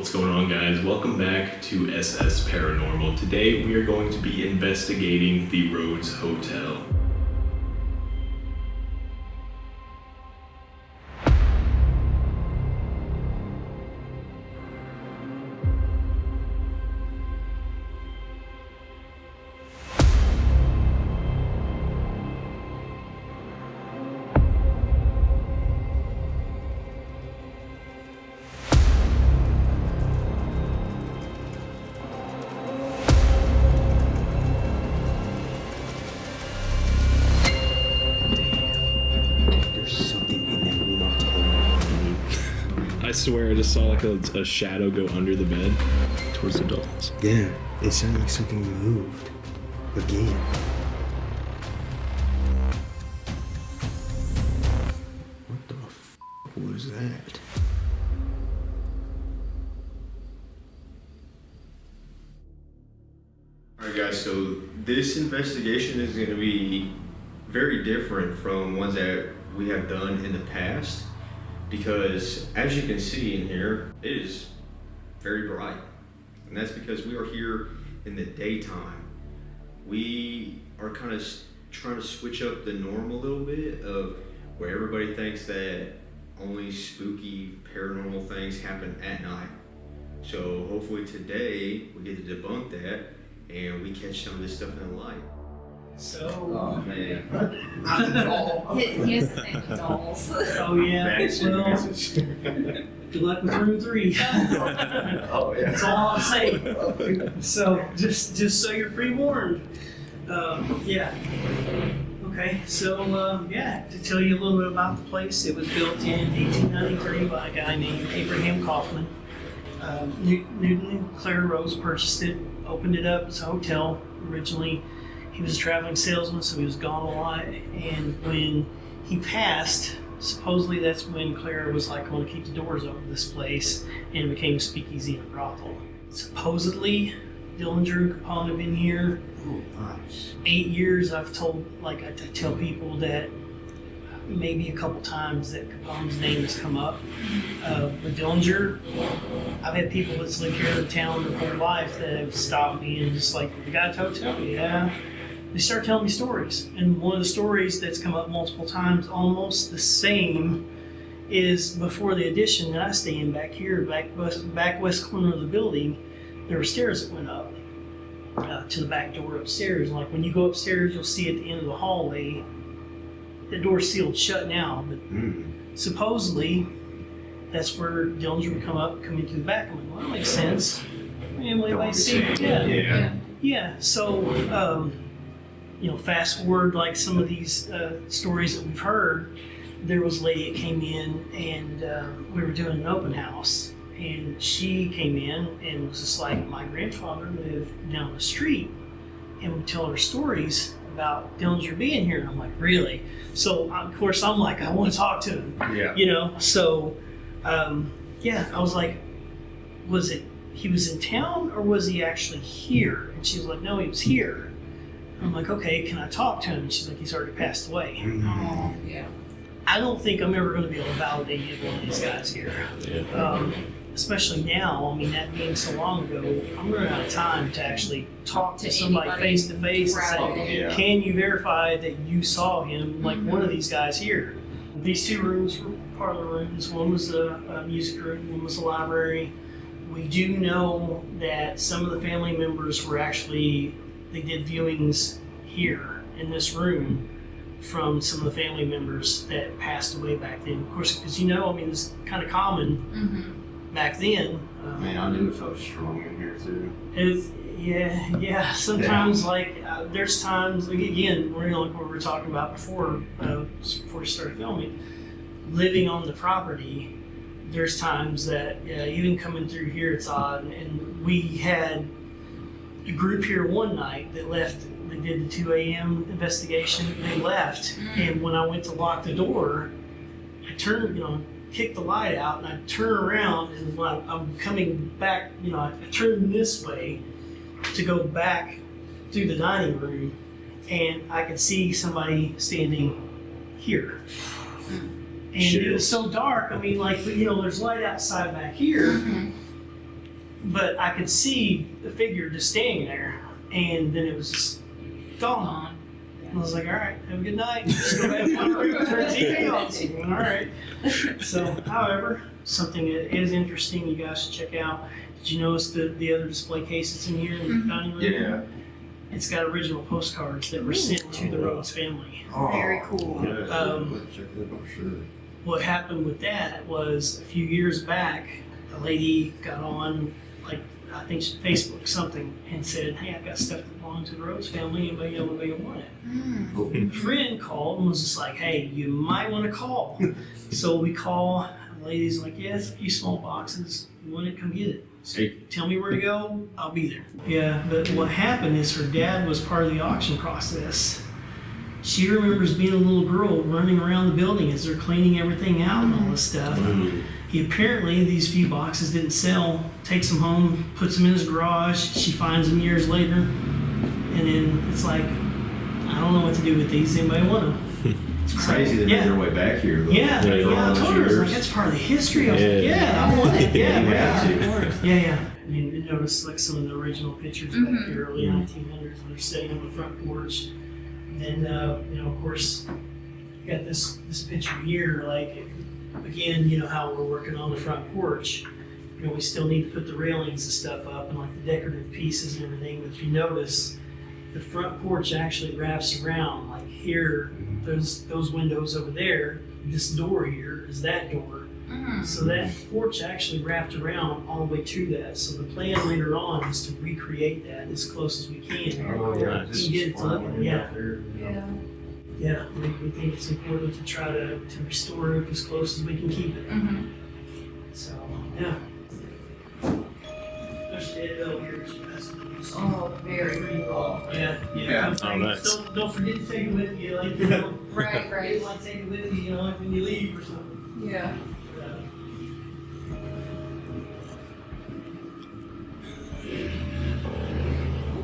What's going on, guys? Welcome back to SS Paranormal. Today we are going to be investigating the Rhodes Hotel. I swear I just saw like a shadow go under the bed towards the dolls. Yeah, it sounded like something moved. Again. What the f*** was that? Alright guys, so this investigation is going to be very different from ones that we have done in the past, because as you can see in here, it is very bright. And that's because we are here in the daytime. We are kind of trying to switch up the norm a little bit of where everybody thinks that only spooky paranormal things happen at night. So hopefully today we get to debunk that and we catch some of this stuff in the light. So, Oh man. Here's the thing with dolls. oh yeah, well, good luck with room 3. Oh yeah. That's all I'll say. So, just so you're pre-warned. Yeah. Okay, so, yeah, to tell you a little bit about the place, it was built in 1893 by a guy named Abraham Kaufman. Newton and Clara Rose purchased it, opened it up as a hotel originally. He was a traveling salesman, so he was gone a lot. And when he passed, supposedly that's when Clara was like, I want to keep the doors open to this place, and it became a speakeasy and a brothel. Supposedly, Dillinger and Capone have been here. Oh, nice. 8 years. I tell people that maybe a couple times that Capone's name has come up. With Dillinger, I've had people that's lived here in town their whole life that have stopped me and just like, the guy at the hotel, yeah. They start telling me stories. And one of the stories that's come up multiple times, almost the same, is before the addition that I stay in back here, back west corner of the building, there were stairs that went up to the back door upstairs. Like when you go upstairs, you'll see at the end of the hallway, the door's sealed shut now, but supposedly that's where Dillinger would come in through the back. I'm like, well, that makes sense. Yeah. So, fast forward like some of these stories that we've heard. There was a lady that came in and we were doing an open house, and she came in and was just like, my grandfather lived down the street, and would tell her stories about Dillinger being here. And I'm like, really? So of course I'm like, I want to talk to him. Yeah. So yeah, I was like, was it he was in town or was he actually here? And she was like, no, he was here. I'm like, okay, can I talk to him? And she's like, he's already passed away. Oh, yeah. I don't think I'm ever going to be able to validate either one of these guys here. Yeah. Especially now, I mean, that being so long ago, I'm running out of time to actually talk to somebody face to face and say, Yeah. can you verify that you saw him, like one of these guys here? These 2 rooms were parlor rooms. One was a music room, one was a library. We do know that some of the family members were actually, they did viewings here in this room from some of the family members that passed away back then. Of course, because it's kind of common back then. Man, I knew it felt strong in here too. Yeah. Sometimes, there's times, again, we're like what we were talking about before we started filming, living on the property. There's times that even coming through here, it's odd. And we had a group here one night that left. They did the 2 a.m. investigation. They left, and when I went to lock the door, I turned, kicked the light out, and I turn around, and when I'm coming back, I turn this way to go back through the dining room, and I could see somebody standing here. And it was so dark. I mean, there's light outside back here, but I could see the figure just staying there, and then it was just gone. And I was like, all right, have a good night. Just go back to my room, turn the TV off. All right. So, however, something that is interesting you guys should check out. Did you notice the other display case that's in here in the dining room? Yeah. It's got original postcards that were sent to the Rhodes family. Very cool. Check it out, sure. What happened with that was a few years back, a lady got on, like, I think Facebook something, and said, hey, I've got stuff that belongs to the Rhodes family. Anybody want it? A friend called and was just like, hey, you might want to call. So we call, and the lady's like, yeah, it's a few small boxes. You want it, come get it. So tell me where to go, I'll be there. Yeah, but what happened is her dad was part of the auction process. She remembers being a little girl running around the building as they're cleaning everything out and all this stuff. He apparently, these few boxes didn't sell, takes them home, puts them in his garage. She finds them years later. And then it's like, I don't know what to do with these. Anybody want them? It's crazy they made their way back here. Though. Yeah, After all I those told her, I was like, years. that's part of the history. I was like, yeah, I want it. Yeah, you Yeah, have to. yeah. I mean, you notice like some of the original pictures back in the early 1900s when they're sitting on the front porch. Then, of course, you got this picture here, like, again, how we're working on the front porch. We still need to put the railings and stuff up and like the decorative pieces and everything. But if you notice, the front porch actually wraps around. Like here, those windows over there, this door here is that door. So that porch actually wrapped around all the way to that. So the plan later on is to recreate that as close as we can. Oh, yeah. You get it to look, yeah. Yeah. Yeah, we think it's important to try to restore it as close as we can keep it. So, yeah. There's the elevators. Oh, very cool. Yeah. Oh, nice. Don't forget to take it with you. Like, Right. You want to take it with you, like when you leave or something. Yeah.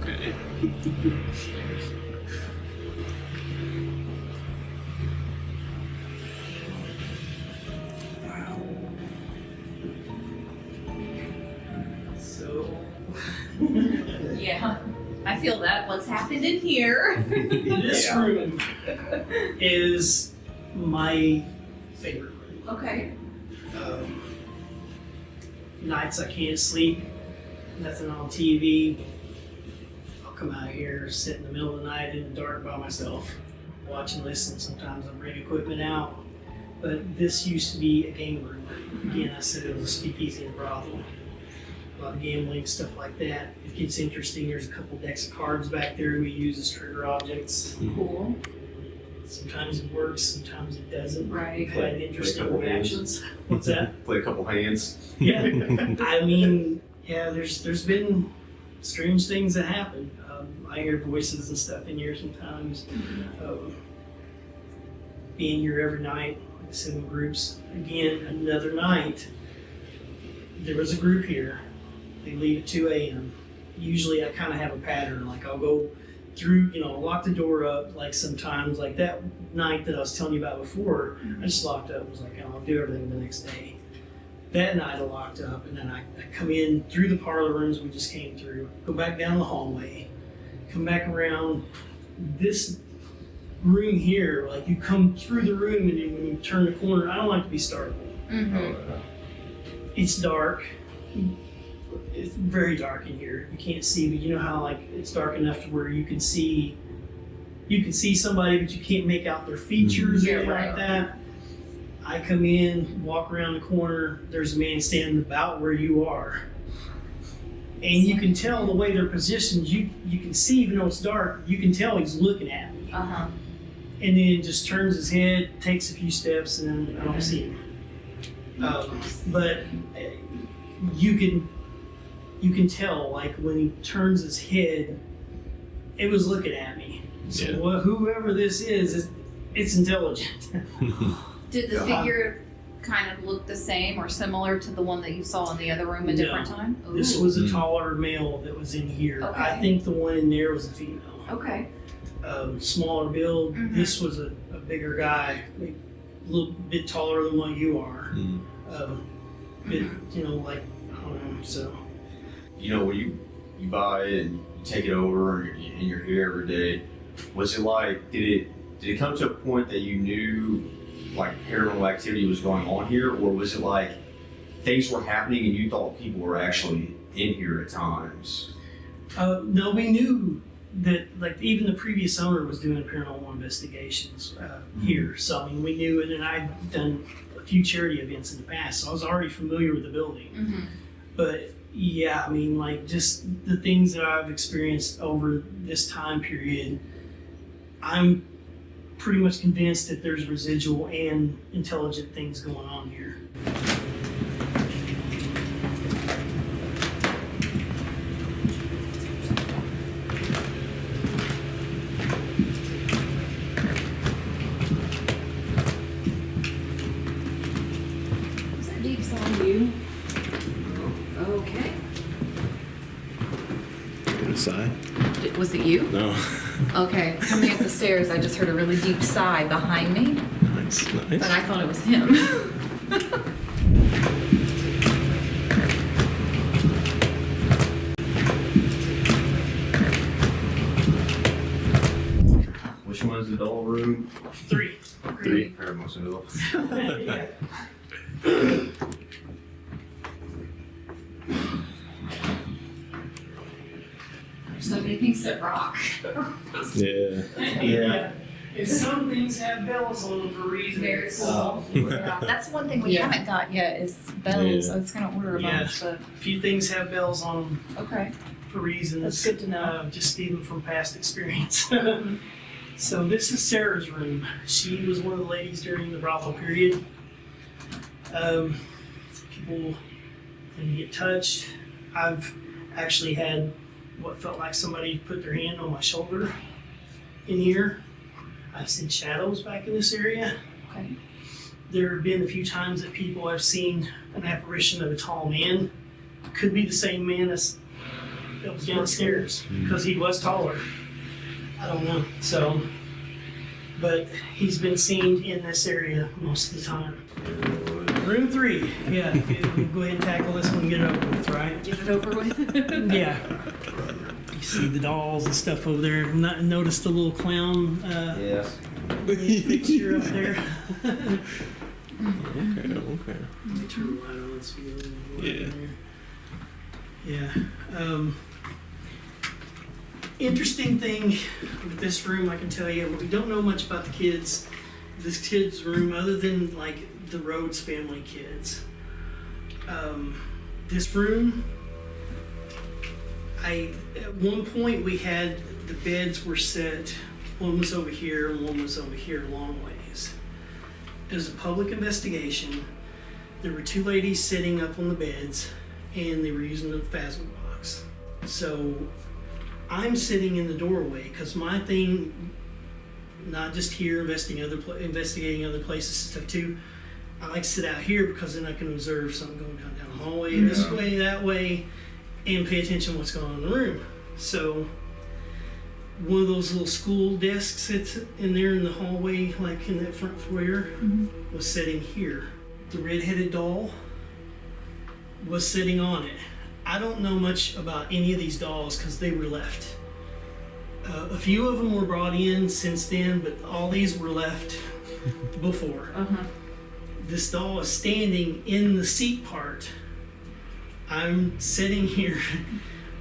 Okay. So, Yeah. I feel that. What's happened in here? this room is my favorite room. Okay. Nights I can't sleep, nothing on TV. I'll come out here, sit in the middle of the night in the dark by myself, watch and listen. Sometimes I bring equipment out, but this used to be a game room. Again, I said it was a speakeasy and brothel. A lot of gambling, stuff like that. It gets interesting. There's a couple decks of cards back there we use as trigger objects. Cool. Sometimes it works, sometimes it doesn't. Right. We've had interesting couple reactions. What's that? Play a couple hands. Yeah, I mean, yeah. There's been strange things that happen. I hear voices and stuff in here sometimes. Being here every night, like I said, in groups. Again, another night. There was a group here. They leave at 2 a.m. Usually, I kind of have a pattern. Like I'll go through, lock the door up. Like sometimes, like that night that I was telling you about before, I just locked up. I was like, I'll do everything the next day. That night I locked up, and then I come in through the parlor rooms we just came through, go back down the hallway, come back around this room here. Like you come through the room, and then when you turn the corner, I don't like to be startled. It's dark. It's very dark in here. You can't see, but you know how like it's dark enough to where you can see somebody, but you can't make out their features or anything like that. I come in, walk around the corner, there's a man standing about where you are. And you can tell the way they're positioned, you can see, even though it's dark, you can tell he's looking at me. And then just turns his head, takes a few steps, and then I don't see him. But you can tell, like when he turns his head, it was looking at me. So whoever this is, it's intelligent. Did the figure kind of look the same or similar to the one that you saw in the other room a different time? This was a taller male that was in here. Okay. I think the one in there was a female. Okay. Smaller build. This was a bigger guy, a little bit taller than what you are. Bit, like, I don't know, so. when you buy it and you take it over and you're here every day, was it like, did it come to a point that you knew like paranormal activity was going on here, or was it like things were happening and you thought people were actually in here at times? No, we knew that like even the previous owner was doing paranormal investigations here. So I mean, we knew it, and I'd done a few charity events in the past, so I was already familiar with the building. Mm-hmm. But yeah, I mean, like just the things that I've experienced over this time period, I'm pretty much convinced that there's residual and intelligent things going on here. Was that deep saw you? Okay. Sigh? Was it you? No. Okay. Coming up the stairs, I just heard a really deep sigh behind me, Nice. but I thought it was him. Which one's the doll room? 3. Paranormal Cell. Yeah. Somebody thinks that rock. Yeah. Yeah. And some things have bells on them for reasons. Very cool. Yeah. That's one thing we Yeah. haven't got yet is bells. Yeah. I was gonna order a bunch, A few things have bells on them but okay. for reasons. That's good to know. Just even from past experience. So this is Sarah's room. She was one of the ladies during the brothel period. People didn't get touched. I've actually had what felt like somebody put their hand on my shoulder in here. I've seen shadows back in this area. Okay. There have been a few times that people have seen an apparition of a tall man. Could be the same man that was downstairs because he was taller. I don't know. So, but he's been seen in this area most of the time. Room 3. Yeah. We'll go ahead and tackle this one and get it over with, right? Get it over with. Yeah. You see the dolls and stuff over there. Notice the little clown Yes. picture up there. Okay. Let me turn the light on so we get a little light in there. Yeah. Interesting thing with this room, I can tell you, we don't know much about the kids, this kid's room, other than like the Rhodes family kids. This room, at one point we had the beds were set, one was over here and one was over here a long ways. It was a public investigation. There were 2 ladies sitting up on the beds and they were using the phasma box. So I'm sitting in the doorway because my thing, not just here investigating other places and stuff too, I like to sit out here because then I can observe something going down the hallway, this way, that way, and pay attention to what's going on in the room. So one of those little school desks that's in there in the hallway, like in that front foyer, was sitting here. The red-headed doll was sitting on it. I don't know much about any of these dolls because they were left. A few of them were brought in since then, but all these were left before. This doll is standing in the seat part. I'm sitting here.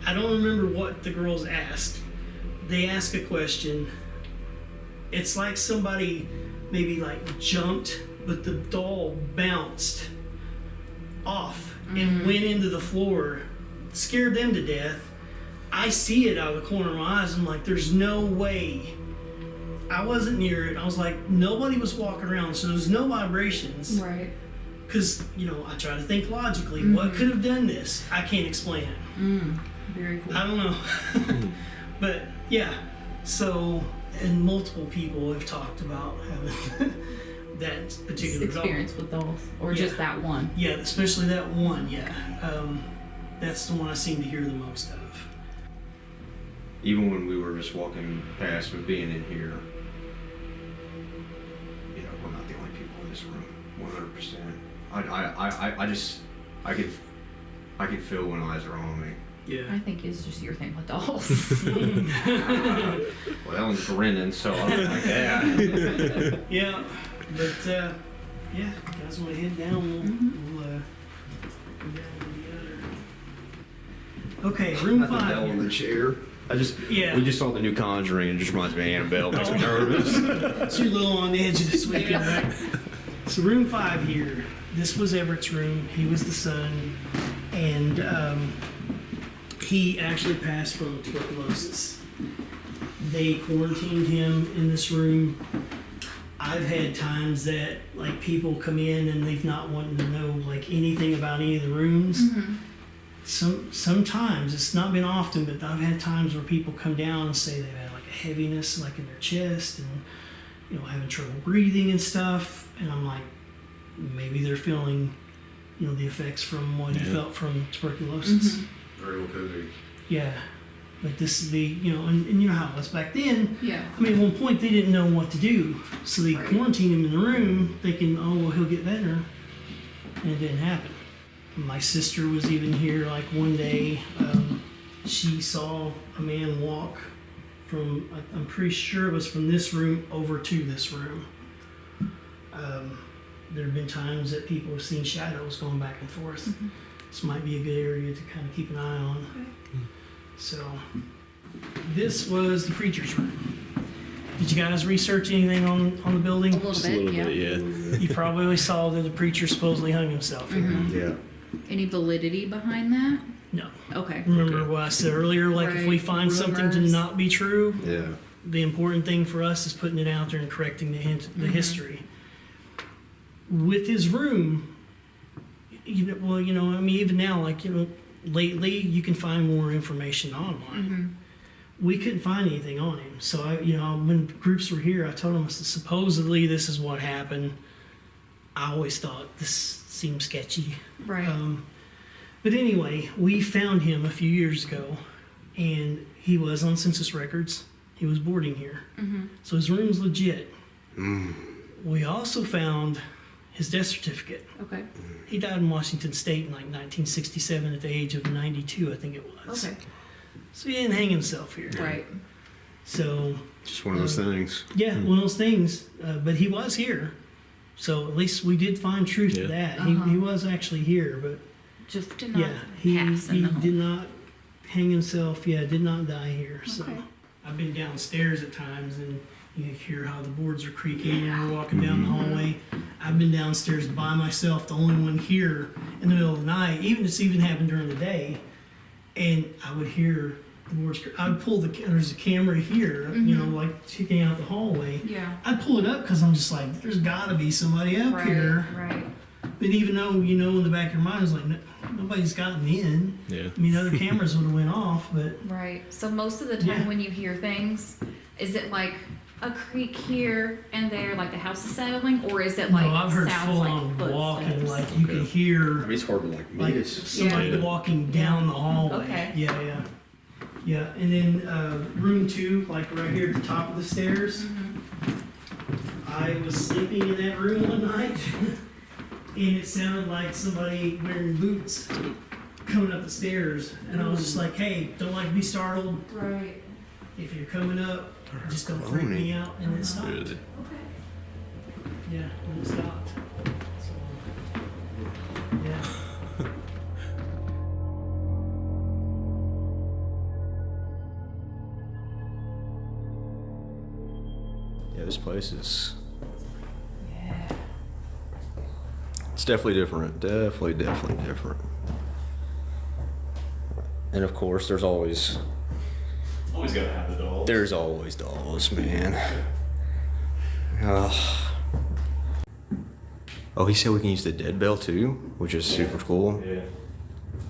I don't remember what the girls asked. They asked a question. It's like somebody maybe like jumped, but the doll bounced off and went into the floor, scared them to death. I see it out of the corner of my eyes. I'm like, there's no way. I wasn't near it. I was like, nobody was walking around, so there's no vibrations. Right. Because, I try to think logically. What could have done this? I can't explain it. Very cool. I don't know. But, yeah. So, and multiple people have talked about having that particular experience with dolls, or Yeah. just that one. Yeah, especially that one, yeah. That's the one I seem to hear the most of. Even when we were just walking past with being in here, we're not the only people in this room. 100%. I could feel when eyes are on me. Yeah. I think it's just your thing with dolls. Well, that one's grinning, so I don't like that. Yeah, but yeah, if you guys want to head down, we'll go down to the other. Okay, room Not the bell 5. on the chair. Yeah. We just saw the new Conjuring. It just reminds me of Annabelle. Makes me nervous. So you're a little on the edge of this weekend, right? So room 5 here. This was Everett's room. He was the son, and he actually passed from tuberculosis. They quarantined him in this room. I've had times that like people come in and they've not wanted to know like anything about any of the rooms. Sometimes, it's not been often, but I've had times where people come down and say they've had like a heaviness like in their chest and having trouble breathing and stuff, and I'm like, maybe they're feeling the effects from what he felt from tuberculosis. Very well could be. Yeah, but this is the and you know how it was back then. Yeah. I mean, at one point they didn't know what to do, so they quarantined him in the room thinking, oh well, he'll get better, and it didn't happen. My sister was even here like one day. She saw a man walk from, I'm pretty sure it was from this room over to this room. There have been times that people have seen shadows going back and forth. This might be a good area to kind of keep an eye on. So, this was the preacher's room. Did you guys research anything on the building? A little bit, yeah. You probably saw that the preacher supposedly hung himself here. Yeah. Any validity behind that? No. Okay. Remember what I said earlier? Like, if we Right. find something to Rumors. not be true, Yeah. the important thing for us is putting it out there and correcting the history. With his room, I mean, even now, like, lately, you can find more information online. We couldn't find anything on him. So, when groups were here, I told them, supposedly this is what happened. I always thought this seemed sketchy. Right. But anyway, we found him a few years ago, and he was on census records. He was boarding here. So his room's legit. We also found his death certificate. Okay. He died in Washington State in like 1967 at the age of 92, I think it was. Okay. So he didn't hang himself here. Right. So, Just one of those things. yeah, one of those things. But he was here. So at least we did find truth to that. He was actually here, but Just did not he pass in the home. did not hang himself. Yeah, did not die here. So Okay. I've been downstairs at times, and you hear how the boards are creaking, and we're walking down the hallway. I've been downstairs by myself, the only one here in the middle of the night. It's even happened during the day, and I would hear the boards. I would pull there's a camera here, like checking out the hallway. Yeah. I'd pull it up because I'm just like, there's got to be somebody up Right. here. Right. But even though, in the back of your mind is like, nobody's gotten in. Yeah. I mean, other cameras would have went off, but Right. So most of the time Yeah. when you hear things, is it like a creak here and there, like the house is settling, or is it like no, I've heard sounds full like on footsteps? walking, like you can hear I mean, it's hard to like miss. somebody Yeah. walking down the hallway. Okay. Yeah. And then room 2, like right here at the top of the stairs. I was sleeping in that room one night, and it sounded like somebody wearing boots coming up the stairs, and I was just like, "Hey, don't like to be startled. Right. If you're coming up, just don't freak me out." And it stopped. Really? Okay. Yeah, and it stopped. So, yeah. Yeah, this place is. Yeah. It's definitely different. Definitely different. And of course, there's always Always gotta have the dolls. There's always dolls, man. Oh, he said we can use the dead bell too, which is super cool. Yeah.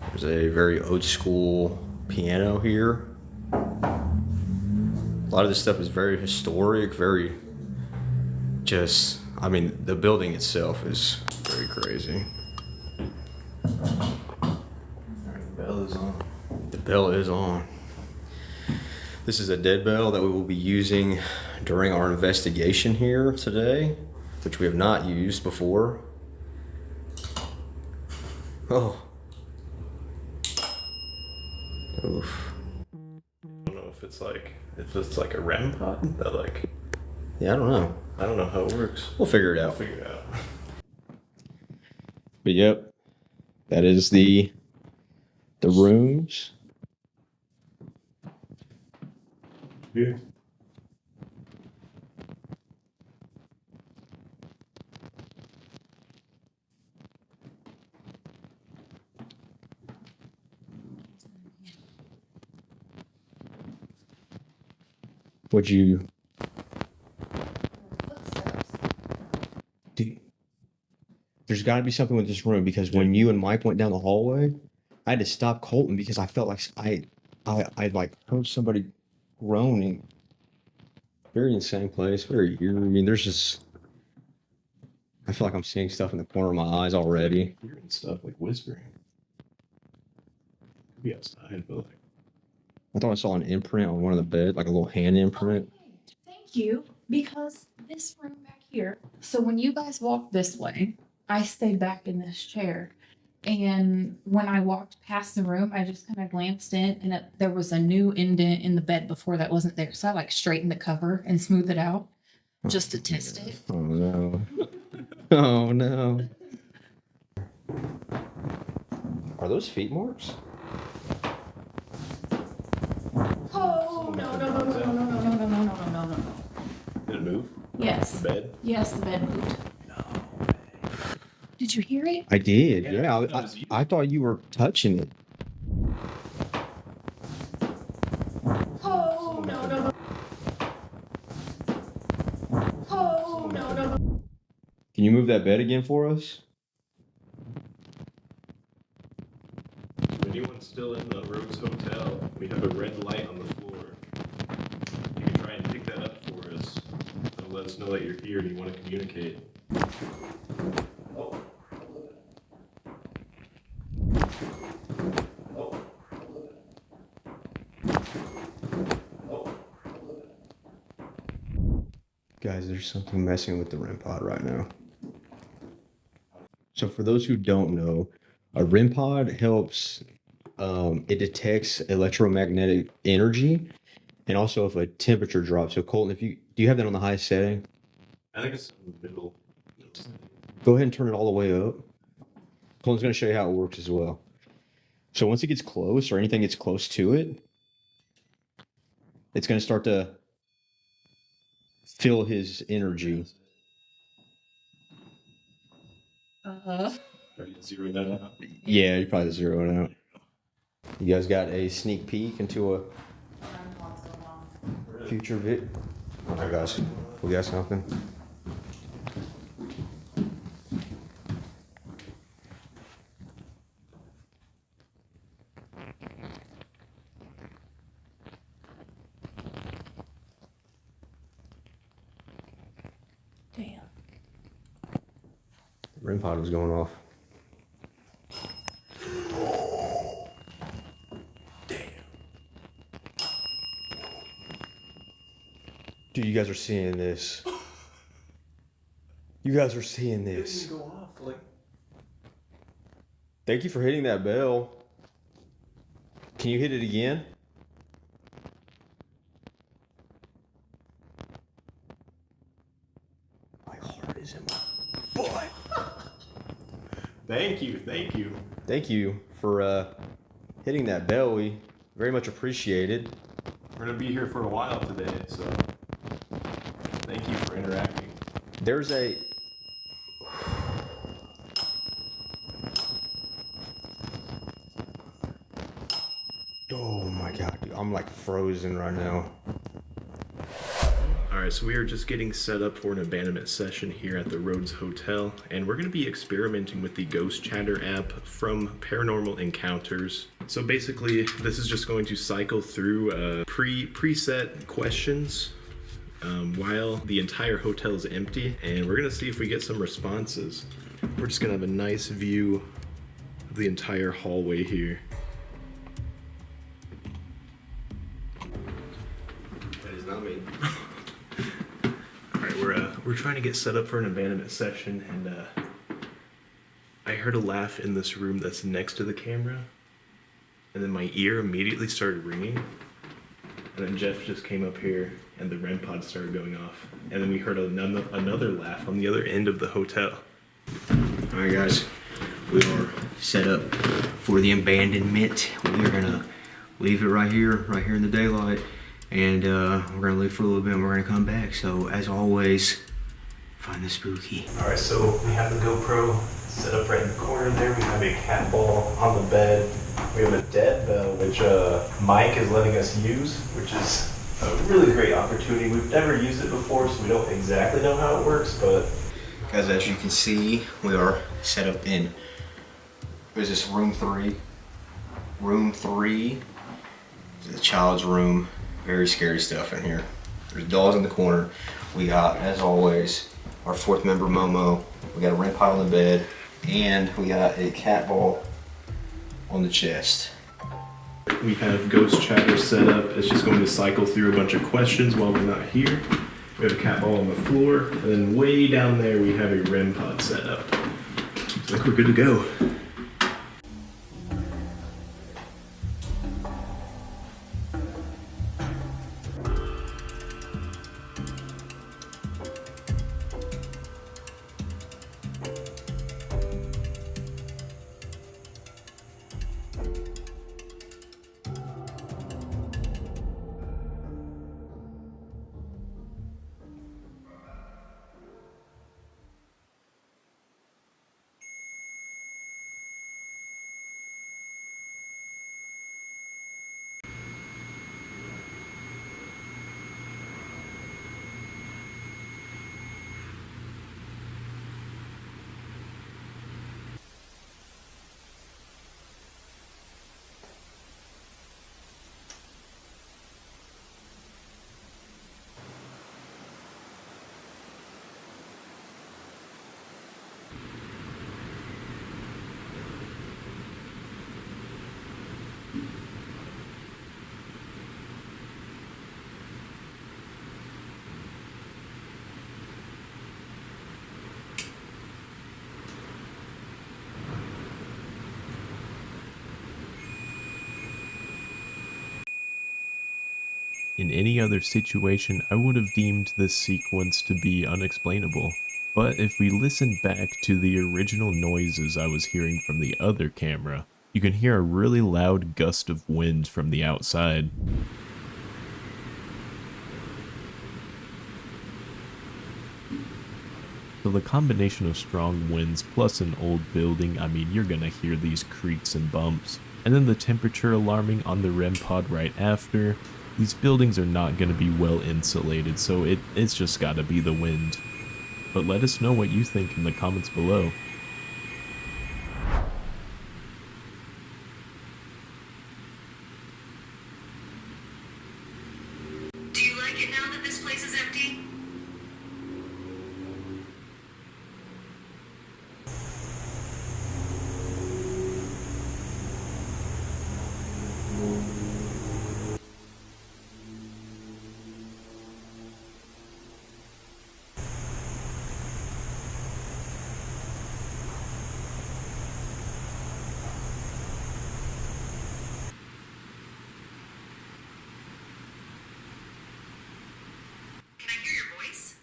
There's a very old school piano here. A lot of this stuff is very historic, very just, I mean, the building itself is very crazy. The bell is on. The bell is on. This is a dead bell that we will be using during our investigation here today, which we have not used before. Oh. Oof. I don't know if it's like a REM pod that like Yeah, I don't know. I don't know how it works. We'll figure it I'll out. figure it out. But yep, that is the rooms. Yeah. Would you? Dude, there's got to be something with this room because when you and Mike went down the hallway, I had to stop Colton because I felt like I like heard somebody groaning. Very insane place. Very eerie. I mean, there's just. I feel like I'm seeing stuff in the corner of my eyes already. Hearing stuff like whispering. Could be outside, but like. I thought I saw an imprint on one of the bed, like a little hand imprint. Okay, thank you. Because this room back here. So when you guys walked this way, I stayed back in this chair. And when I walked past the room, I just kind of glanced in, and there was a new indent in the bed before that wasn't there. So I like straightened the cover and smoothed it out just to test it. Oh no. Oh no. Are those feet marks? Oh no no no no no no no no no no no no no. Did it move? Yes. The bed? Yes, the bed moved. Did you hear it? I did. Yeah, Yeah, that was you. I thought you were touching it. Oh no no no. Oh no no no. Can you move that bed again for us? If anyone's still in the Rhodes Hotel, we have a red light on the floor. You can try and pick that up for us. It'll let us know that you're here and you want to communicate. Oh. Oh. Oh. Guys, there's something messing with the REM pod right now. So for those who don't know, a REM pod helps, it detects electromagnetic energy and also if a temperature drops. So Colton, do you have that on the highest setting? I think it's in the middle. Go ahead and turn it all the way up. Colton's going to show you how it works as well. So once it gets close or anything gets close to it, it's going to start to feel his energy. Are you zeroing that out? Yeah, you probably zero it out. You guys got a sneak peek into a future vid. Oh my gosh, we got something. Damn. The REM pod was going off. Dude, you guys are seeing this. You guys are seeing this. Go off, like. Thank you for hitting that bell. Can you hit it again? My heart is in my butt. Thank you. Thank you for hitting that bell. We very much appreciate it. We're gonna be here for a while today, so thank you for interacting. There's a... Oh my god, dude, I'm like frozen right now. Alright, so we are just getting set up for an abandonment session here at the Rhodes Hotel, and we're going to be experimenting with the Ghost Chatter app from Paranormal Encounters. So basically, this is just going to cycle through preset questions while the entire hotel is empty, and we're going to see if we get some responses. We're just going to have a nice view of the entire hallway here. That is not me. We're trying to get set up for an abandonment session, and I heard a laugh in this room that's next to the camera, and then my ear immediately started ringing. And then Jeff just came up here, and the REM pod started going off. And then we heard another laugh on the other end of the hotel. All right, guys, we are set up for the abandonment. We are gonna leave it right here in the daylight, and we're gonna leave for a little bit, and we're gonna come back. So, as always, find the spooky. All right, so we have the GoPro set up right in the corner there. We have a cat ball on the bed. We have a dead bell, which Mike is letting us use, which is a really great opportunity. We've never used it before, so we don't exactly know how it works, but... Guys, as you can see, we are set up in, what is this, room 3? Room 3 is the child's room. Very scary stuff in here. There's dolls in the corner. We got, as always, our 4th member, Momo. We got a REM pod on the bed, and we got a cat ball on the chest. We have Ghost Chatter set up. It's just going to cycle through a bunch of questions while we're not here. We have a cat ball on the floor, and then way down there we have a REM pod set up. Looks like we're good to go. In any other situation, I would have deemed this sequence to be unexplainable. But if we listen back to the original noises I was hearing from the other camera, you can hear a really loud gust of wind from the outside. So the combination of strong winds plus an old building, I mean, you're gonna hear these creaks and bumps. And then the temperature alarming on the REM pod right after. These buildings are not going to be well insulated, so it's just got to be the wind. But let us know what you think in the comments below. Do you like it now that this place is empty? Can I hear your voice?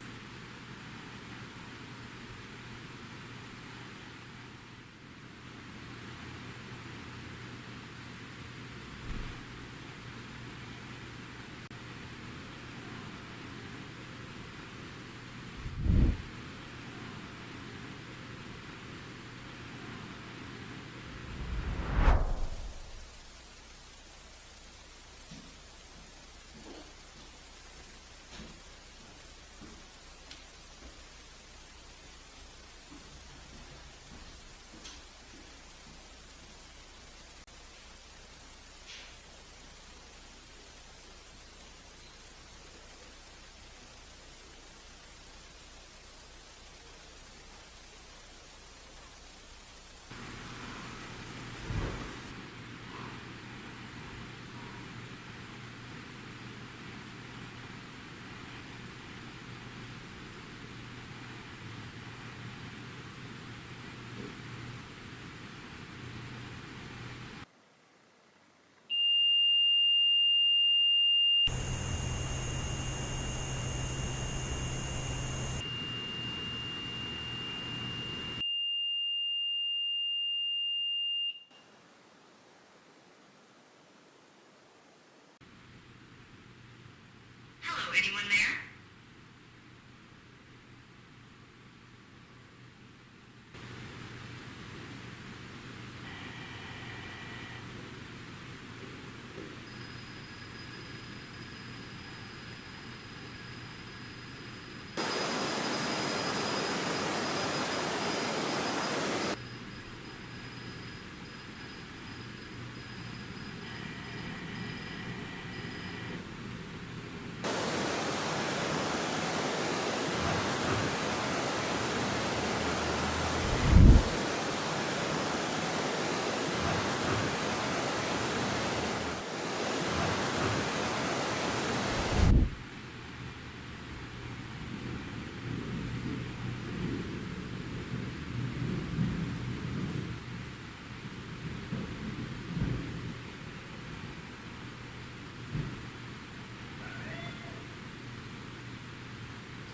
anyone there?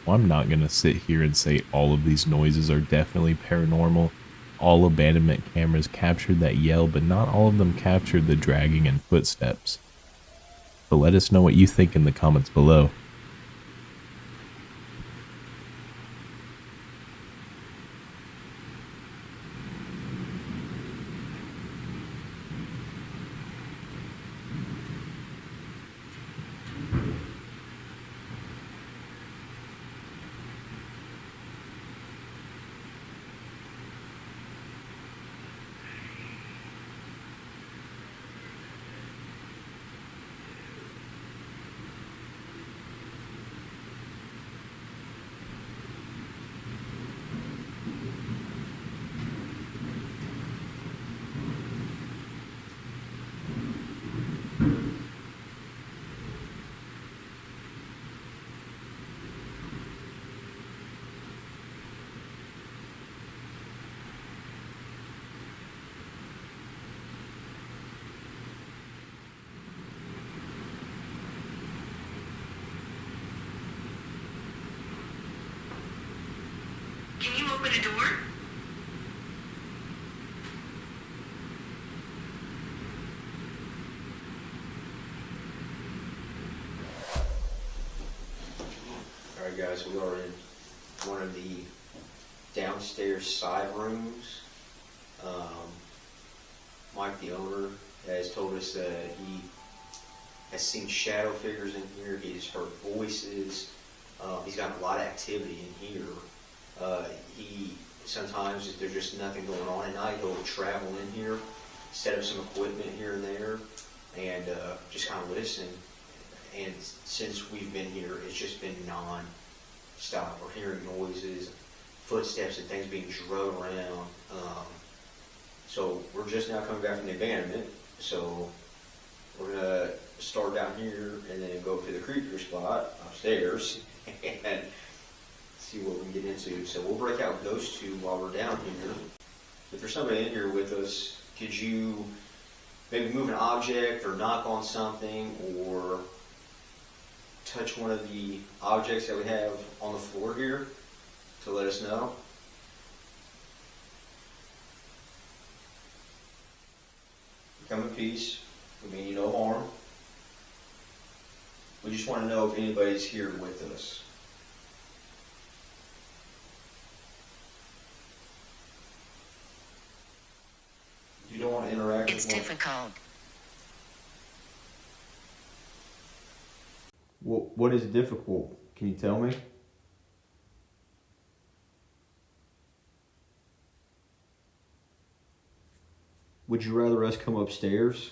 Well, I'm not going to sit here and say all of these noises are definitely paranormal. All abandonment cameras captured that yell, but not all of them captured the dragging and footsteps. So let us know what you think in the comments below. Can you open a door? Alright guys, we are in one of the downstairs side rooms. Mike, the owner, has told us that he has seen shadow figures in here. He's heard voices. He's got a lot of activity in here. He sometimes, if there's just nothing going on at night, he'll travel in here, set up some equipment here and there, and just kind of listen. And since we've been here, it's just been non-stop. We're hearing noises, footsteps, and things being drove around. So we're just now coming back from the abandonment. So we're gonna start down here and then go to the creepier spot upstairs and see what we can get into. So we'll break out with those two while we're down here. If there's somebody in here with us, could you maybe move an object or knock on something or touch one of the objects that we have on the floor here to let us know? Come in peace. We mean you no harm. We just want to know if anybody's here with us. You don't want to interact It's with one. difficult. What is difficult? Can you tell me? Would you rather us come upstairs?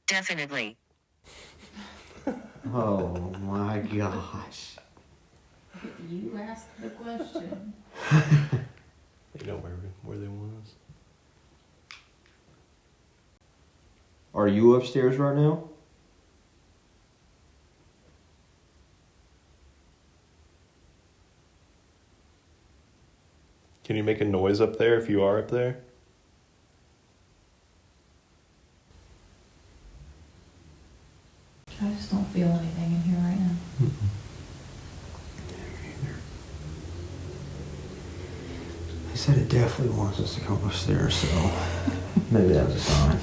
Definitely. Oh my gosh. You asked the question. They know where they want us. Are you upstairs right now? Can you make a noise up there if you are up there? said it definitely wants us to come upstairs, so maybe that was a sign.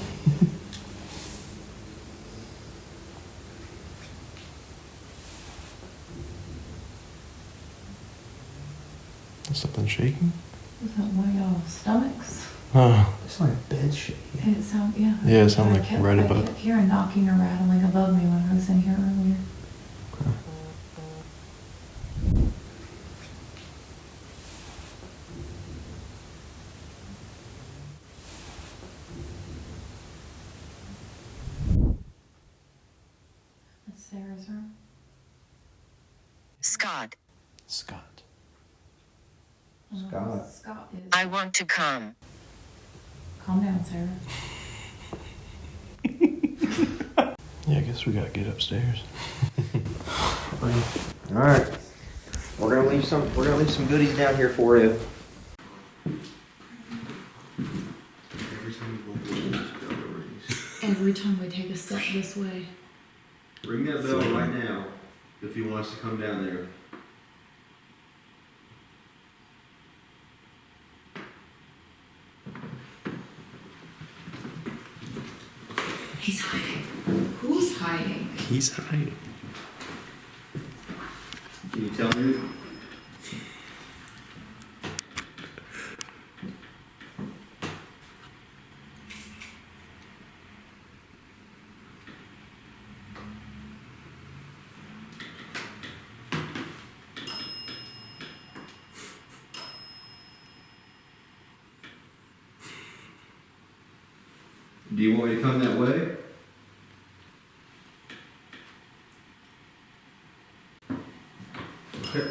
Something shaking? Is that one of y'all's stomachs? Oh. It's like a bed shaking. And it sound yeah. Yeah, it sounded like I kept, right I above. kept hearing knocking or rattling above me when I was in here earlier. Okay. That's Sarah's room. Scott, Scott. Scott. Scott is. I want to come. Calm down, Sarah. Yeah, I guess we gotta get upstairs. All right. We're gonna leave some goodies down here for you. Every time we take a step this way. Ring that bell right now if you want us to come down there. He's hiding. Who's hiding? He's hiding. Can you tell me? Do you want me to come that way? Okay.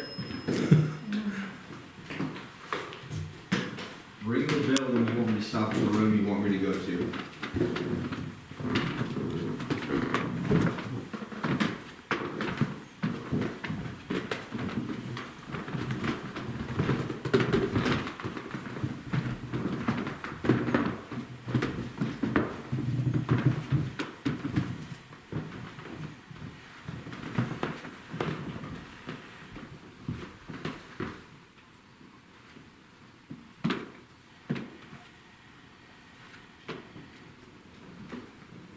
Ring the bell when you want me to stop in the room you want me to go to.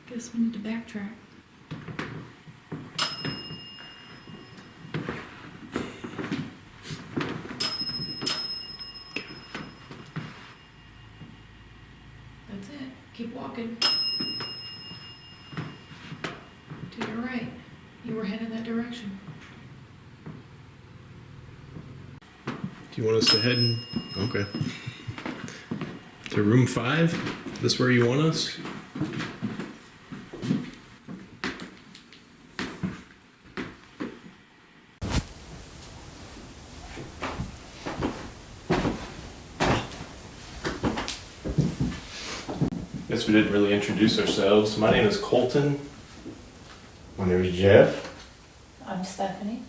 Guess we need to backtrack. That's it. Keep walking. To your right. You were headed that direction. Do you want us to head in? Okay. To room 5? This where you want us? Guess we didn't really introduce ourselves. My name is Colton. My name is Jeff. I'm Stephanie.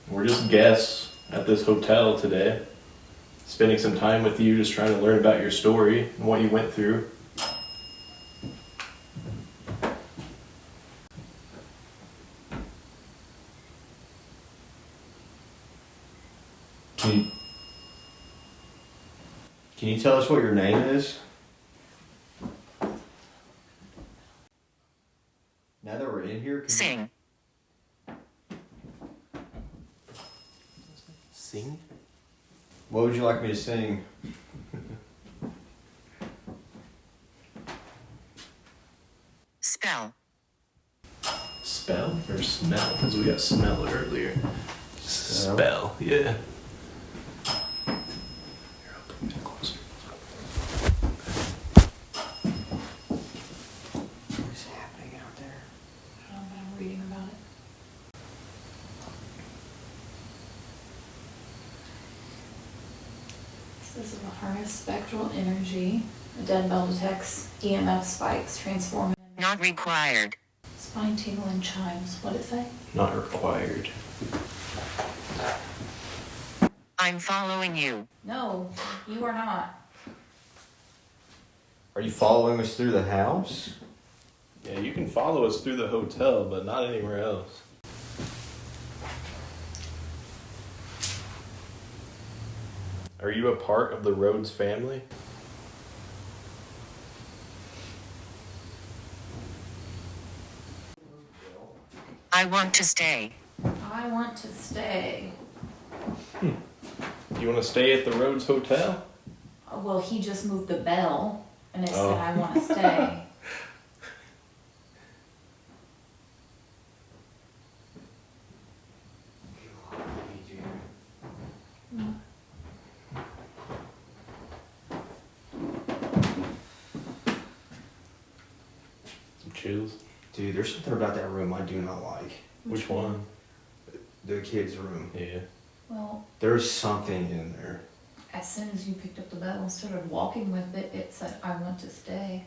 We're just guests at this hotel today. Spending some time with you, just trying to learn about your story and what you went through. Can you tell us what your name is? Now that we're in here, Sing. Sing? what would you like me to sing? Spell. Spell or smell? Because we got smell earlier. Spell, yeah. Here, I'll put it closer. What is happening out there? I don't know, but I'm reading about it. This is a harness spectral energy. The dead bell detects EMF spikes, transforming Not required. spine tingling chimes. What did it say? Not required. I'm following you. No, you are not. Are you following us through the house? Yeah, you can follow us through the hotel, but not anywhere else. Are you a part of the Rhodes family? I want to stay. I want to stay. Do you want to stay at the Rhodes Hotel? Well, he just moved the bell and it Oh. said I want to stay. Some chills. Dude, there's something about that room I do not like. Which one? The kids' room. Yeah. Well, There's something in there. as soon as you picked up the bell and started walking with it, it said I want to stay.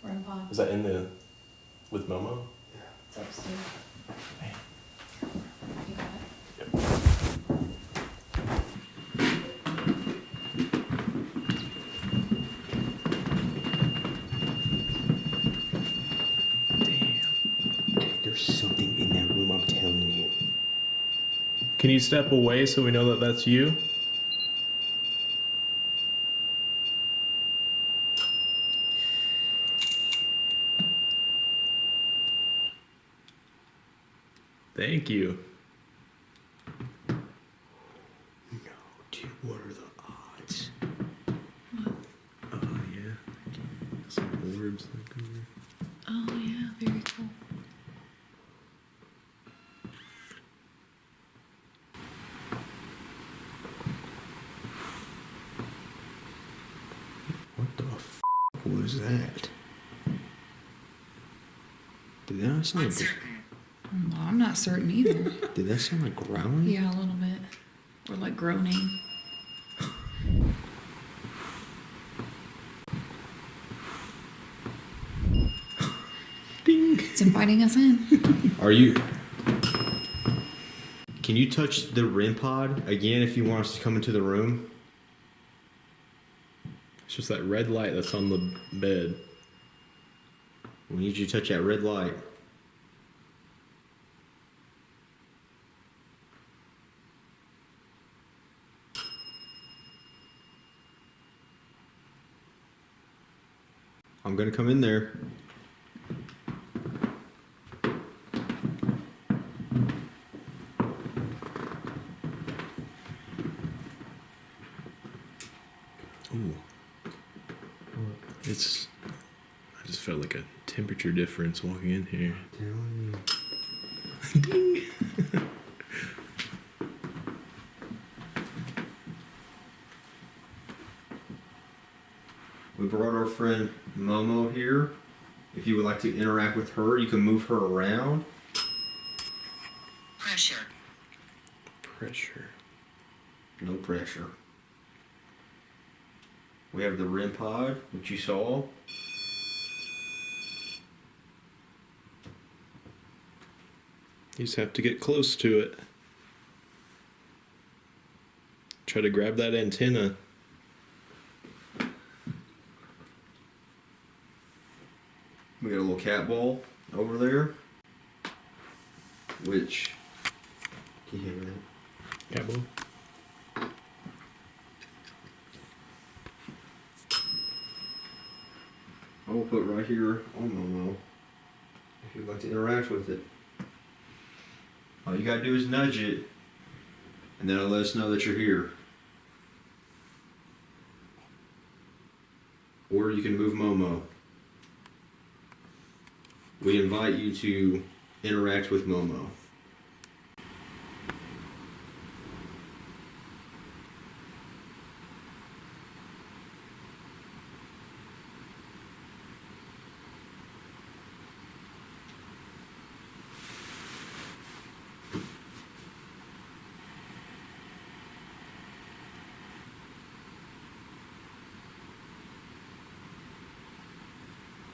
Grandpa, Is that in the with Momo? it's upstairs. You got it? Yep. Dude, there's something in that room, I'm telling you. Can you step away so we know that that's you? Thank you. No, dude, what are the odds? Oh yeah. Some orbs. Oh yeah, very cool. What the f was that? Did that sound like, Uncertain. Well, I'm not certain either. did that sound like growling? Yeah, a little bit. Or like groaning. Ding. It's inviting us in. Are you... Can you touch the REM pod again if you want us to come into the room? It's just that red light that's on the bed. We need you to touch that red light. I'm gonna come in there. Ooh. It's. I just felt like a temperature difference walking in here. Ding. We brought our friend Momo here. If you would like to interact with her, you can move her around. Pressure. Pressure. No pressure. We have the REM pod, which you saw. You just have to get close to it. Try to grab that antenna. We got a little cat ball over there. Which... Can you hear that? Cabo. I will put right here on Momo. If you'd like to interact with it. All you gotta do is nudge it. And then it'll let us know that you're here. Or you can move Momo. We invite you to interact with Momo.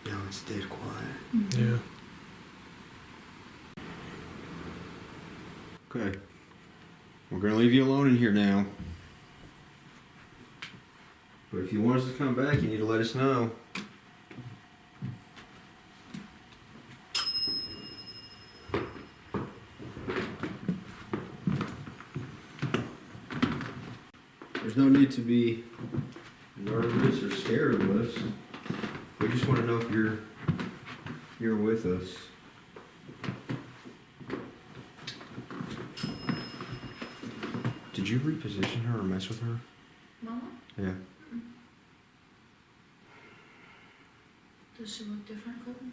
Now it's dead quiet. Yeah. Okay. We're gonna leave you alone in here now. But if you want us to come back, you need to let us know. no need to be nervous or scared of us. We just want to know if you're with us. Did you reposition her or mess with her? Mama, Yeah. does she look different, Colton?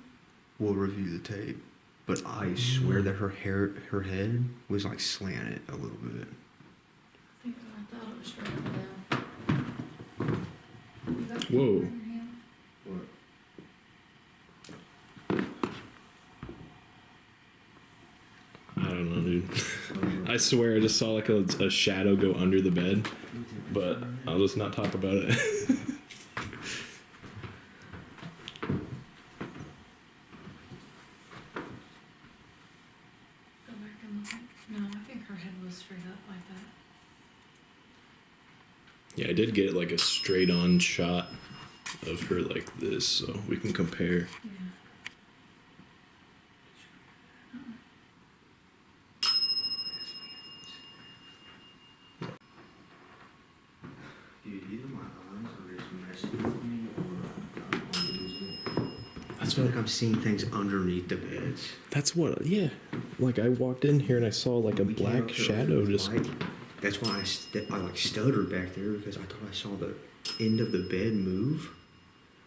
We'll review the tape. But I swear that her head was like slanted a little bit. I thought it was straight up down. You got Whoa. paper in your hand? I don't know, dude. I swear I just saw like a shadow go under the bed, but I'll just not talk about it. Go back and look. No, I think her head was straight up like that. Yeah, I did get like a straight on shot of her like this, so we can compare. Yeah. Dude, either my eyes are just messing with me or I'm losing it. I feel like I'm seeing things underneath the beds. That's what, yeah. Like I walked in here and I saw like a We came black up here shadow with just. light. That's why I like stuttered back there because I thought I saw the end of the bed move.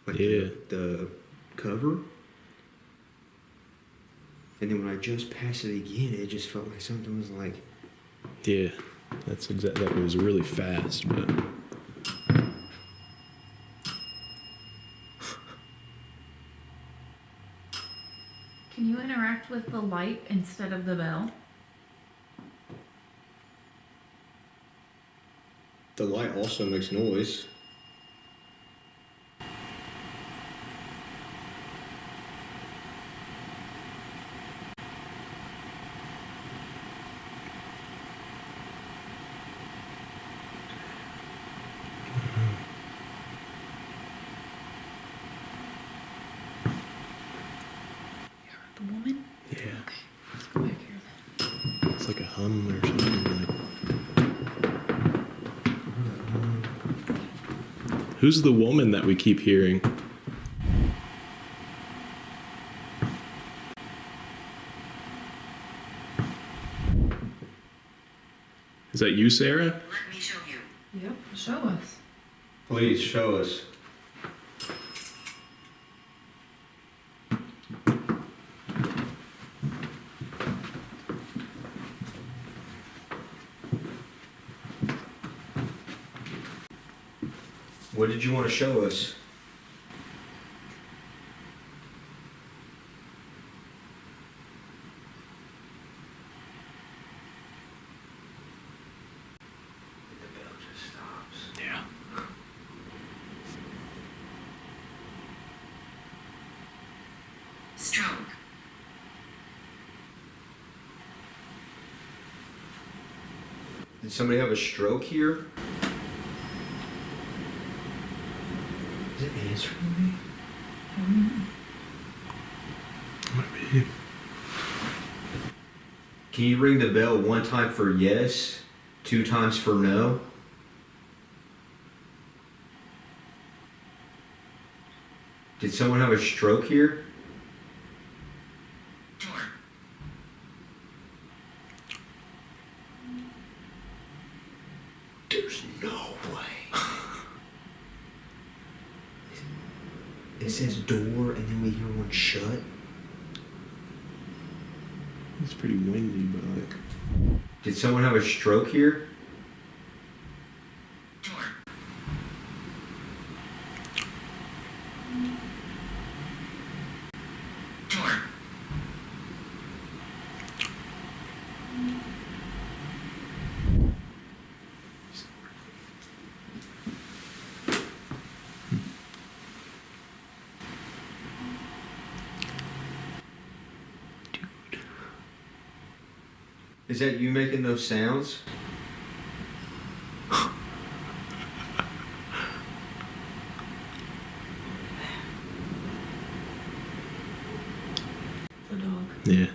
Like Yeah. the cover. And then when I just passed it again, it just felt like something was like. Yeah, that's exactly. Like it was really fast, but. Can you interact with the light instead of the bell? The light also makes noise. The woman? Yeah. Okay, let's go back here then. It's like a hum or something. Like. Who's the woman that we keep hearing? Is that you, Sarah? Let me show you. Yep, show us. Please show us. What did you want to show us? The bell just stops. Yeah. Stroke. Did somebody have a stroke here? Is it answering me? Might be. Can you ring the bell one time for yes, 2 times for no? Did someone have a stroke here? Door. There's no way. It says door and then we hear one shut. It's pretty windy, but like. Did someone have a stroke here? Door. Door. Is that you making those sounds? The dog. Yeah.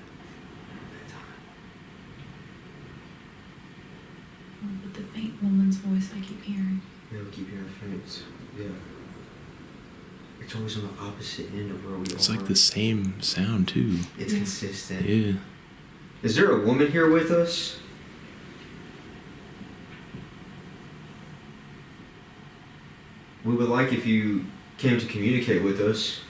The with the faint woman's voice I keep hearing. Yeah, we keep hearing faints. Yeah. It's always on the opposite end of where we are. It's like the same sound too. It's consistent. Yeah. Is there a woman here with us? We would like if you came to communicate with us.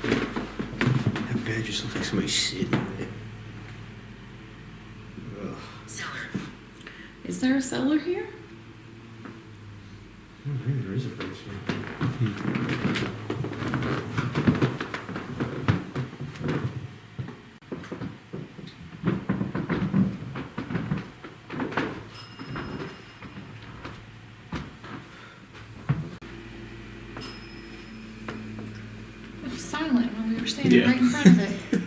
That bed just looks like somebody's sitting in it. Ugh. Cellar. Is there a cellar here? I don't think there is a basement. It was silent when we were standing Yeah. right in front of it.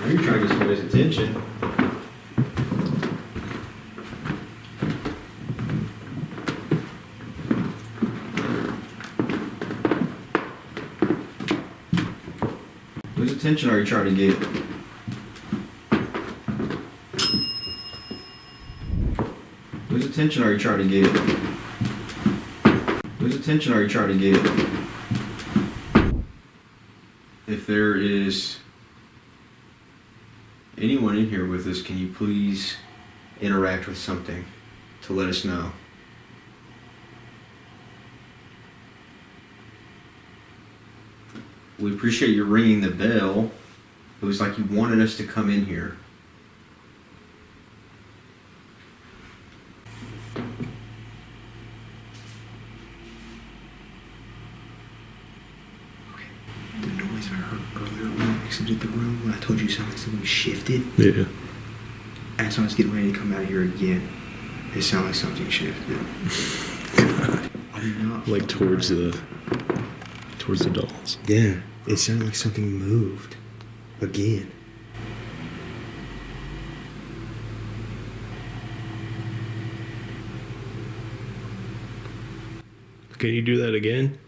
You're trying to get somebody's attention. Whose attention are you trying to get? Whose attention are you trying to get? Whose attention are you trying to get? If there is anyone in here with us, can you please interact with something to let us know? We appreciate you ringing the bell. It was like you wanted us to come in here. Okay. The noise I heard earlier when I exited the room, when I told you it sounded like something shifted, Yeah. as I was getting ready to come out of here again, it sounded like something shifted. I'm not Like fucking towards right. the dolls. Yeah, it sounded like something moved again. Can you do that again?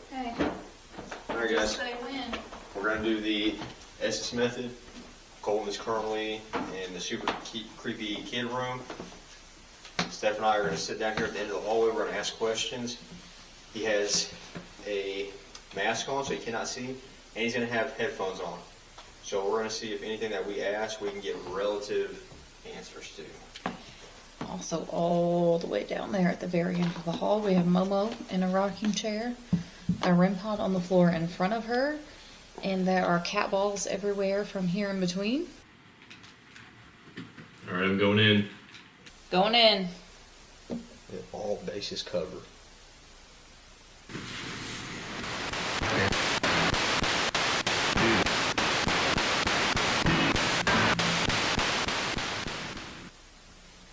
Hey, Alright guys, say when? we're gonna do the Estes method. Colton is currently in the super creepy kid room. Steph and I are gonna sit down here at the end of the hallway, we're gonna ask questions. He has a mask on so he cannot see, and he's gonna have headphones on. So we're gonna see if anything that we ask, we can get relative answers to. Also, all the way down there at the very end of the hall, we have Momo in a rocking chair, a REM pod on the floor in front of her, and there are cat balls everywhere from here in between. All right, I'm going in. Going in. All bases covered.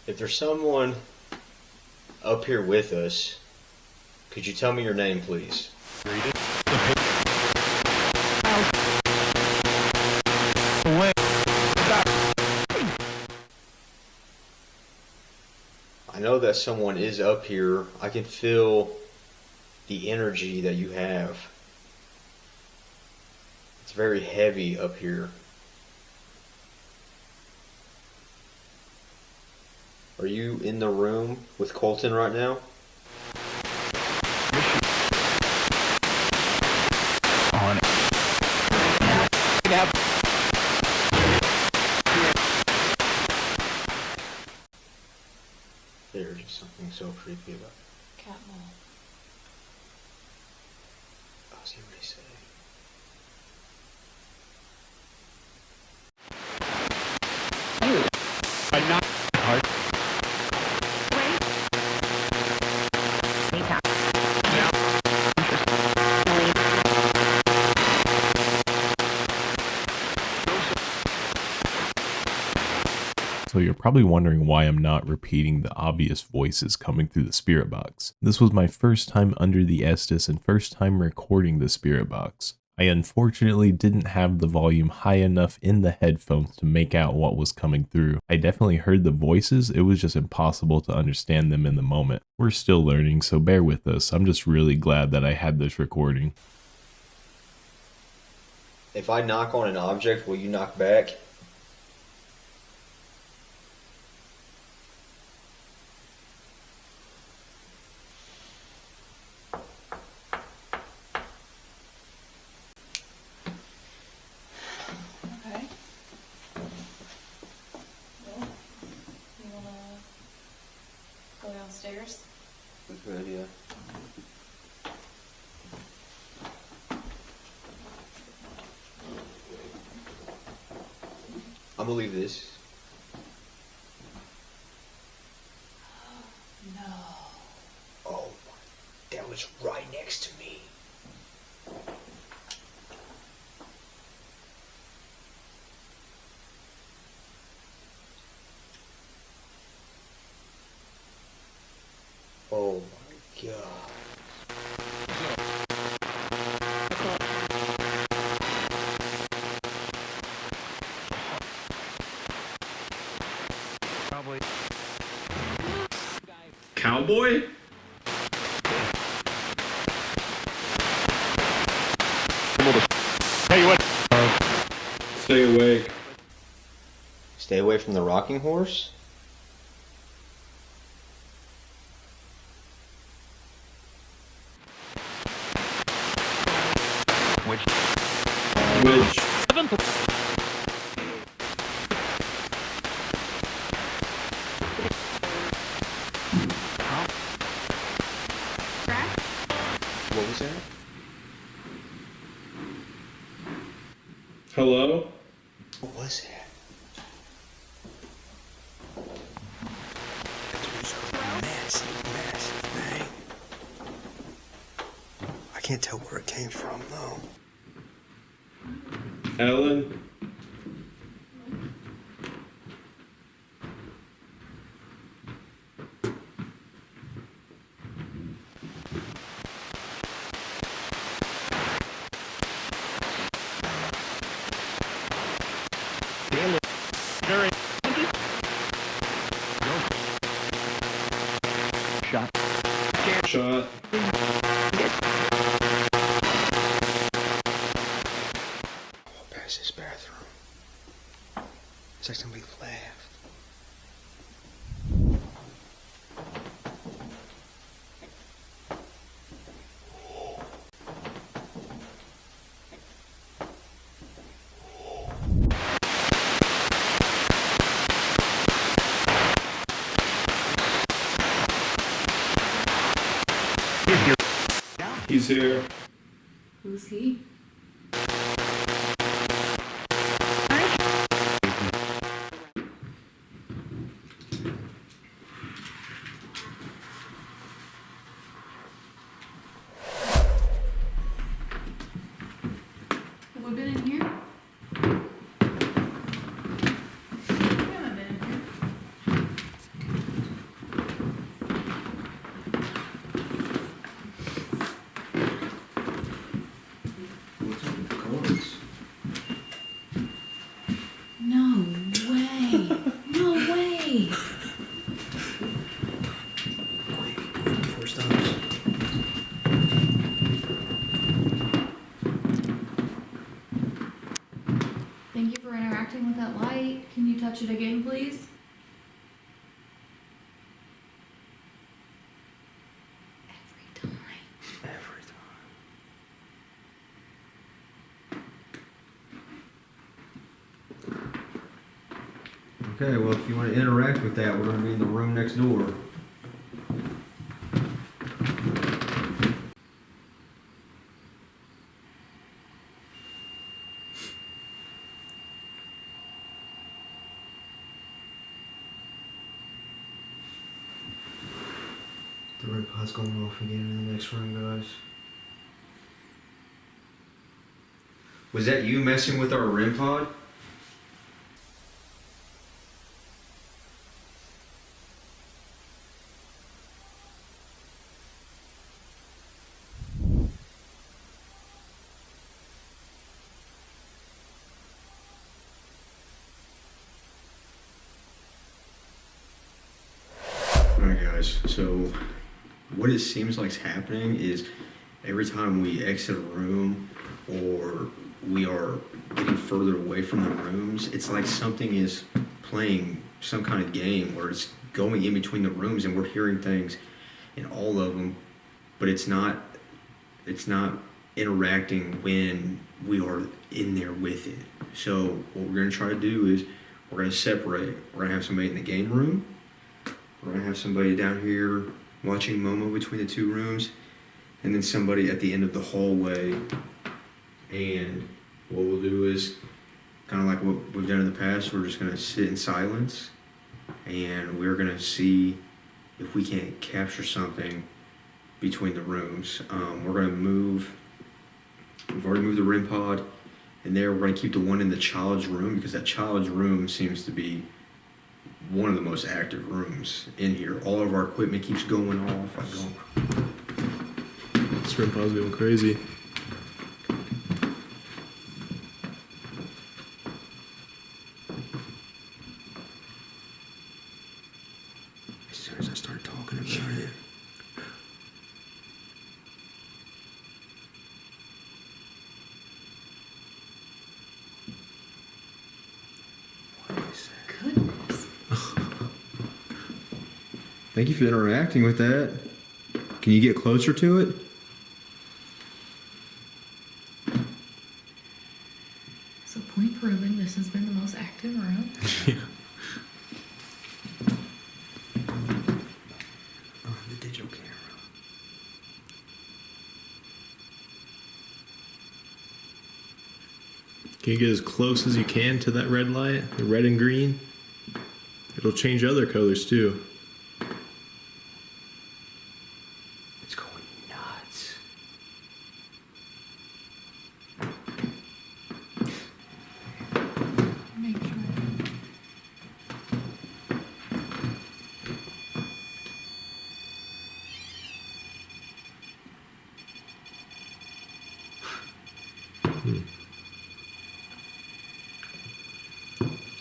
If there's someone up here with us, could you tell me your name, please? I know that someone is up here. I can feel the energy that you have. It's very heavy up here. Are you in the room with Colton right now? There's just something so creepy about it. Cat ball. Oh, see what he said. So you're probably wondering why I'm not repeating the obvious voices coming through the spirit box. This was my first time under the Estes and first time recording the spirit box. I unfortunately didn't have the volume high enough in the headphones to make out what was coming through. I definitely heard the voices, it was just impossible to understand them in the moment. We're still learning, so bear with us. I'm just really glad that I had this recording. If I knock on an object, will you knock back? Okay. Well, you wanna go downstairs? That's a good idea. I'm gonna leave this. No. Oh my, that was right next to me. Oh my god. Cowboy? Stay awake. Stay away from the rocking horse? Which? What was that? Hello? What was that? Massive thing. I can't tell where it came from though. Ellen? Shot. I'll pass this bathroom. It's like somebody laughed. He's here. Who's he? Have we been in here? We haven't been in here. What's up with the cards? No way. No way. Quick, four stops. Thank you for interacting with that light. Can you touch it again, please? Every time. Every time. Okay, well, if you want to interact with that, we're going to be in the room next door. The red pod's going off again in the next room, guys. Was that you messing with our REM pod? guys. So, what it seems like is happening is every time we exit a room or we are getting further away from the rooms, it's like something is playing some kind of game where it's going in between the rooms and we're hearing things in all of them, but it's not interacting when we are in there with it. So what we're going to try to do is we're going to separate. We're going to have somebody in the game room. We're going to have somebody down here watching Momo between the two rooms, and then somebody at the end of the hallway. And what we'll do is kind of like what we've done in the past. We're just going to sit in silence, and we're going to see if we can't capture something between the rooms. We're going to move. We've already moved the REM pod in there. We're going to keep the one in the child's room because that child's room seems to be one of the most active rooms in here. All of our equipment keeps going off. This REM pod's going crazy. As soon as I start talking about it. Goodness. Thank you for interacting with that. Can you get closer to it? So point proven, this has been the most active room. Oh, the digital camera. Can you get as close as you can to that red light, the red and green? It'll change other colors too. It's going nuts. Make sure.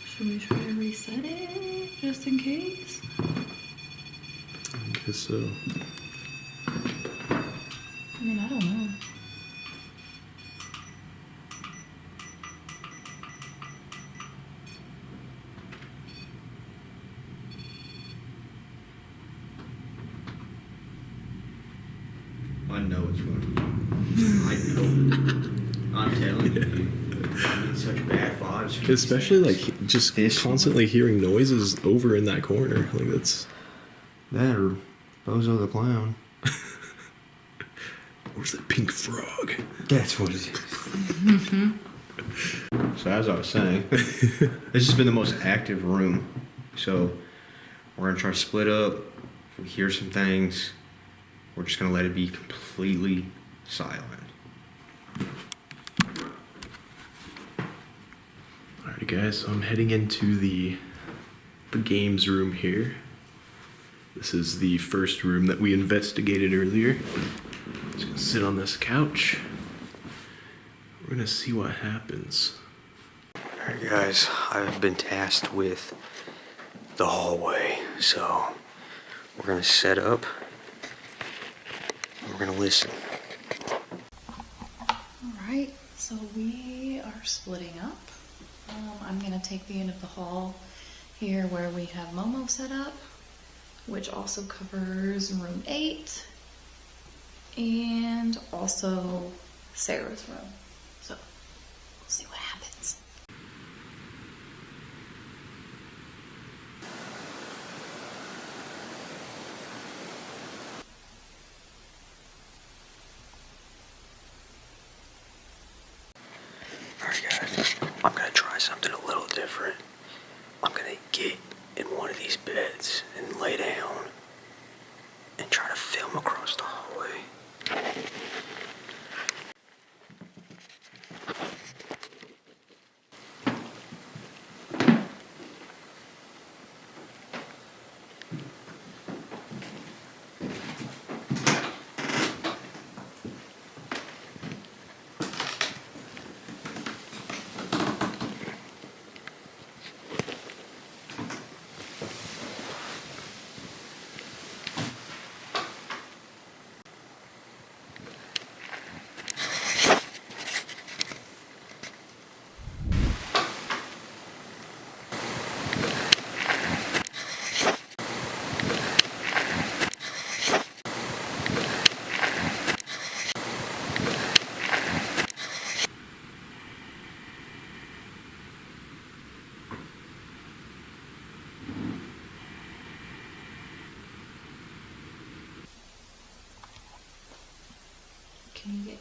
Should we try to reset it just in case? I guess so. I mean, I don't know. I know it's running. I know. I'm telling you. I get such bad vibes. from these Especially things. like just This constantly hearing noises over in that corner. Like that's. That or Bozo the Clown. Where's that pink frog? That's what it is. So as I was saying, this has been the most active room. So we're gonna try to split up. If we hear some things, we're just gonna let it be completely silent. Alrighty, guys. So I'm heading into the games room here. This is the first room that we investigated earlier. Just gonna sit on this couch. We're gonna see what happens. Alright guys, I've been tasked with the hallway, so we're gonna set up and we're gonna listen. Alright, so we are splitting up. I'm gonna take the end of the hall here where we have Momo set up, which also covers room 8 and also Sarah's room. So we'll see what happens. Alright guys, I'm gonna try something a little different. I'm gonna get in one of these beds and lay down and try to film across the hallway.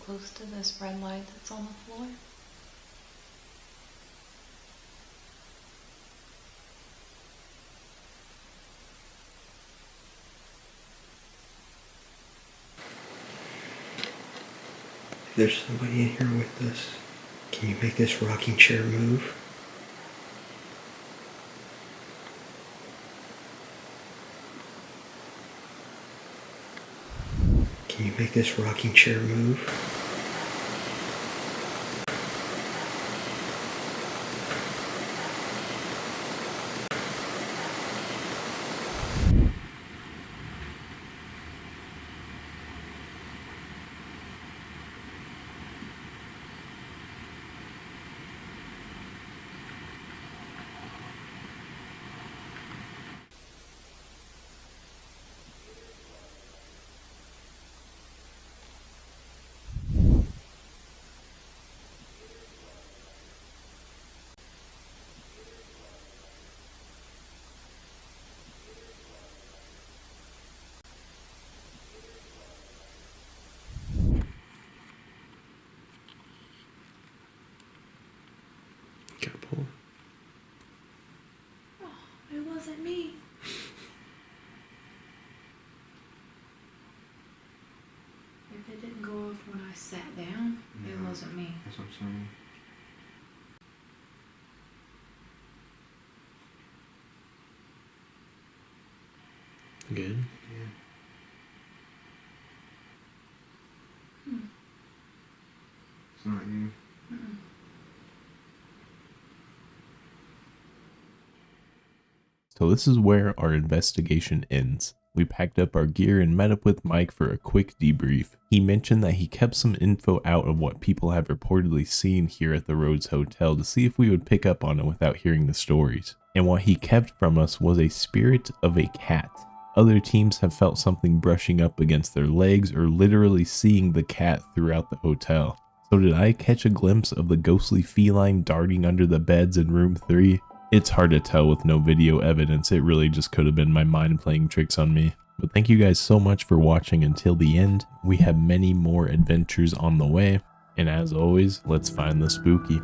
close to this red light that's on the floor? There's somebody in here with us. Can you make this rocking chair move? Can you make this rocking chair move? Gotta pull. Oh, it wasn't me. If it didn't go off when I sat down, it wasn't me. That's what I'm saying. Good. Yeah. It's not you. So this is where our investigation ends. We packed up our gear and met up with Mike for a quick debrief. He mentioned that he kept some info out of what people have reportedly seen here at the Rhodes Hotel to see if we would pick up on it without hearing the stories. And what he kept from us was a spirit of a cat. Other teams have felt something brushing up against their legs or literally seeing the cat throughout the hotel. So did I catch a glimpse of the ghostly feline darting under the beds in room 3? It's hard to tell with no video evidence. It really just could have been my mind playing tricks on me. But thank you guys so much for watching until the end. We have many more adventures on the way. And as always, let's find the spooky.